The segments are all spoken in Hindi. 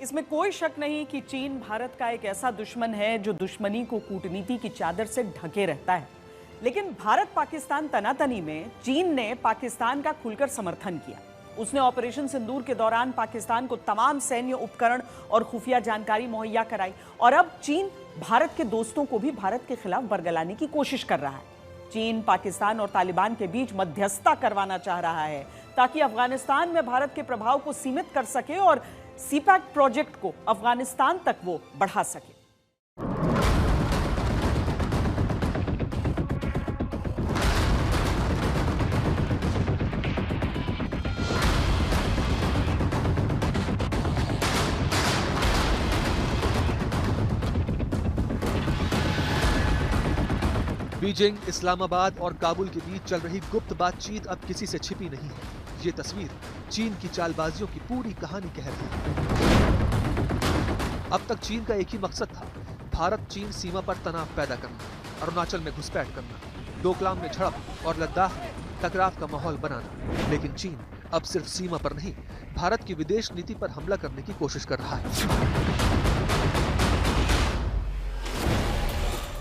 इसमें कोई शक नहीं कि चीन भारत का एक ऐसा दुश्मन है जो दुश्मनी को कूटनीति की चादर से ढके रहता है। लेकिन भारत पाकिस्तान तनातनी में चीन ने पाकिस्तान का खुलकर समर्थन किया। उसने ऑपरेशन सिंदूर के दौरान पाकिस्तान को तमाम सैन्य उपकरण और खुफिया जानकारी मुहैया कराई और अब चीन भारत के दोस्तों को भी भारत के खिलाफ बरगलाने की कोशिश कर रहा है। चीन पाकिस्तान और तालिबान के बीच मध्यस्थता करवाना चाह रहा है ताकि अफगानिस्तान में भारत के प्रभाव को सीमित कर सके और सीपैक प्रोजेक्ट को अफगानिस्तान तक वो बढ़ा सके। बीजिंग, इस्लामाबाद और काबुल के बीच चल रही गुप्त बातचीत अब किसी से छिपी नहीं है। ये तस्वीर चीन की चालबाजियों की पूरी कहानी कह रही है। अब तक चीन का एक ही मकसद था, भारत चीन सीमा पर तनाव पैदा करना, अरुणाचल में घुसपैठ करना, डोकलाम में झड़प और लद्दाख में टकराव का माहौल बनाना। लेकिन चीन अब सिर्फ सीमा पर नहीं, भारत की विदेश नीति पर हमला करने की कोशिश कर रहा है।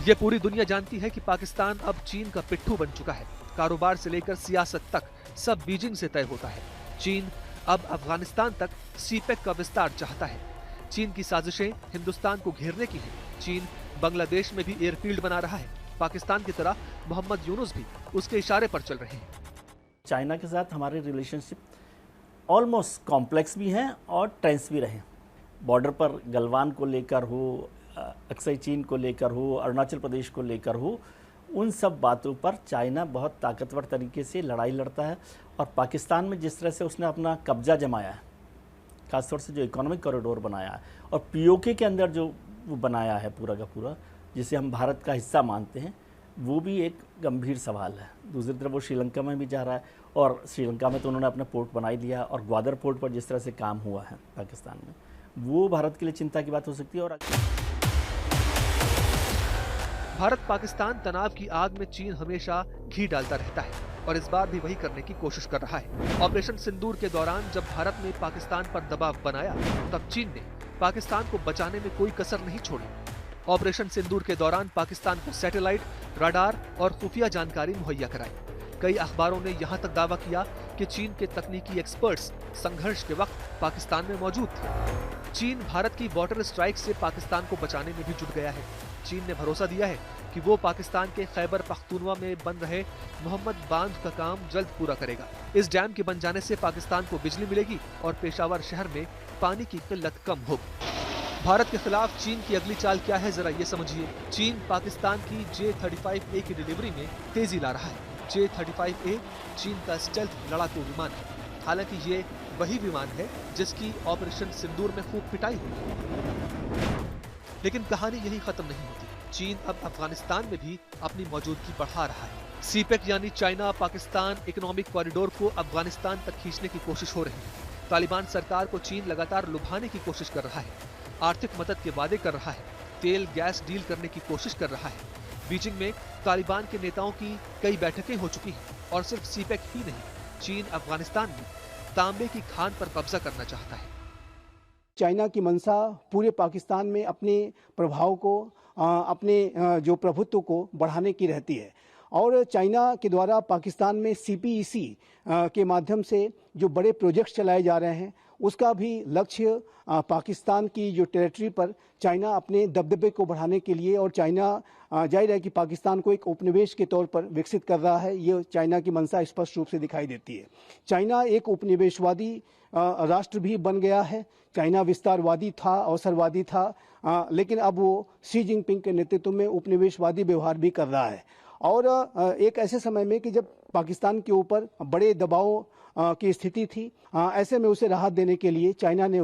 ये पूरी दुनिया जानती है कि पाकिस्तान अब चीन का पिट्ठू बन चुका है। कारोबार से लेकर सियासत तक सब बीजिंग से तय होता है। चीन अब अफगानिस्तान तक सीपैक का विस्तार चाहता है। चीन की साजिशें हिंदुस्तान को घेरने की हैं। चीन बांग्लादेश में भी एयरफील्ड बना रहा है। पाकिस्तान की तरह मोहम्मद यूनुस भी उसके इशारे पर चल रहे हैं। चाइना के साथ हमारी रिलेशनशिप ऑलमोस्ट कॉम्प्लेक्स भी हैं और टेंस भी रहे। बॉर्डर पर गलवान को लेकर हो, अक्सई चीन को लेकर हो, अरुणाचल प्रदेश को लेकर हो, उन सब बातों पर चाइना बहुत ताकतवर तरीके से लड़ाई लड़ता है। और पाकिस्तान में जिस तरह से उसने अपना कब्जा जमाया है, खासतौर से जो इकोनॉमिक कॉरिडोर बनाया है और पीओके के अंदर जो वो बनाया है पूरा का पूरा, जिसे हम भारत का हिस्सा मानते हैं, वो भी एक गंभीर सवाल है। दूसरी तरफ वो श्रीलंका में भी जा रहा है और श्रीलंका में तो उन्होंने अपना पोर्ट बना ही लिया और ग्वादर पोर्ट पर जिस तरह से काम हुआ है पाकिस्तान में, वो भारत के लिए चिंता की बात हो सकती है। और भारत पाकिस्तान तनाव की आग में चीन हमेशा घी डालता रहता है और इस बार भी वही करने की कोशिश कर रहा है। ऑपरेशन सिंदूर के दौरान जब भारत ने पाकिस्तान पर दबाव बनाया, तब चीन ने पाकिस्तान को बचाने में कोई कसर नहीं छोड़ी। ऑपरेशन सिंदूर के दौरान पाकिस्तान को सैटेलाइट, रडार और खुफिया जानकारी मुहैया कराई। कई अखबारों ने यहाँ तक दावा किया कि चीन के तकनीकी एक्सपर्ट्स संघर्ष के वक्त पाकिस्तान में मौजूद थे। चीन भारत की वाटर स्ट्राइक से पाकिस्तान को बचाने में भी जुट गया है। चीन ने भरोसा दिया है कि वो पाकिस्तान के खैबर पख्तूनवा में बन रहे मोहम्मद बांध का काम जल्द पूरा करेगा। इस डैम के बन जाने से पाकिस्तान को बिजली मिलेगी और पेशावर शहर में पानी की किल्लत कम होगी। भारत के खिलाफ चीन की अगली चाल क्या है, जरा ये समझिए। चीन पाकिस्तान की J-35A की डिलीवरी में तेजी ला रहा है। J-35A चीन का स्टेल्थ लड़ाकू विमान है। हालांकि ये वही विमान है जिसकी ऑपरेशन सिंदूर में खूब पिटाई हुई। लेकिन कहानी यही खत्म नहीं होती। चीन अब अफगानिस्तान में भी अपनी मौजूदगी बढ़ा रहा है। सीपैक यानी चाइना पाकिस्तान इकोनॉमिक कॉरिडोर को अफगानिस्तान तक खींचने की कोशिश हो रही है। तालिबान सरकार को चीन लगातार लुभाने की कोशिश कर रहा है। आर्थिक मदद के वादे कर रहा है। तेल गैस डील करने की कोशिश कर रहा है। बीजिंग में तालिबान के नेताओं की कई बैठकें हो चुकी हैं और सिर्फ सीपैक ही नहीं, चीन अफगानिस्तान में तांबे की खान पर कब्जा करना चाहता है। चाइना की मंशा पूरे पाकिस्तान में अपने प्रभाव को, अपने जो प्रभुत्व को बढ़ाने की रहती है और चाइना के द्वारा पाकिस्तान में CPEC के माध्यम से जो बड़े प्रोजेक्ट्स चलाए जा रहे हैं, उसका भी लक्ष्य पाकिस्तान की जो टेरिटरी पर चाइना अपने दबदबे को बढ़ाने के लिए, और चाइना जाहिर है कि पाकिस्तान को एक उपनिवेश के तौर पर विकसित कर रहा है। ये चाइना की मंशा स्पष्ट रूप से दिखाई देती है। चाइना एक उपनिवेशवादी राष्ट्र भी बन गया है। चाइना विस्तारवादी था, अवसरवादी था, लेकिन अब वो शी जिनपिंग के नेतृत्व में उपनिवेशवादी व्यवहार भी कर रहा है। और एक ऐसे समय में कि जब पाकिस्तान के ऊपर बड़े दबाव की स्थिति थी, ऐसे में उसे राहत देने के लिए चाइना ने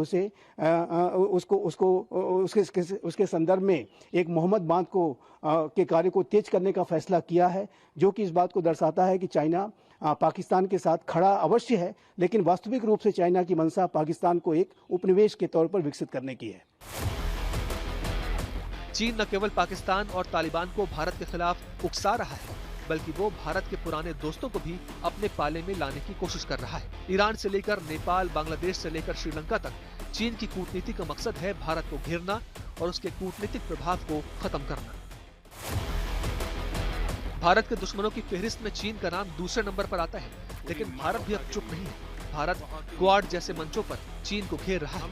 उसके संदर्भ में एक मोहम्मद बांध को के कार्य को तेज करने का फैसला किया है, जो कि इस बात को दर्शाता है कि चाइना पाकिस्तान के साथ खड़ा अवश्य है, लेकिन वास्तविक रूप से चाइना की मंशा पाकिस्तान को एक उपनिवेश के तौर पर विकसित करने की है। चीन न केवल पाकिस्तान और तालिबान को भारत के खिलाफ उकसा रहा है, बल्कि वो भारत के पुराने दोस्तों को भी अपने पाले में लाने की कोशिश कर रहा है। ईरान से लेकर नेपाल, बांग्लादेश से लेकर श्रीलंका तक चीन की कूटनीति का मकसद है भारत को घेरना और उसके कूटनीतिक प्रभाव को खत्म करना। भारत के दुश्मनों की फहरिस्त में चीन का नाम दूसरे नंबर पर आता है, लेकिन भारत भी अब चुप नहीं है। भारत क्वाड जैसे मंचों पर चीन को घेर रहा है।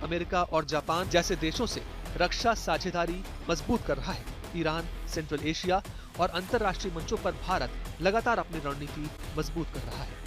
अमेरिका और जापान जैसे देशों से रक्षा साझेदारी मजबूत कर रहा है। ईरान, सेंट्रल एशिया और अंतर्राष्ट्रीय मंचों पर भारत लगातार अपनी रणनीति मजबूत कर रहा है।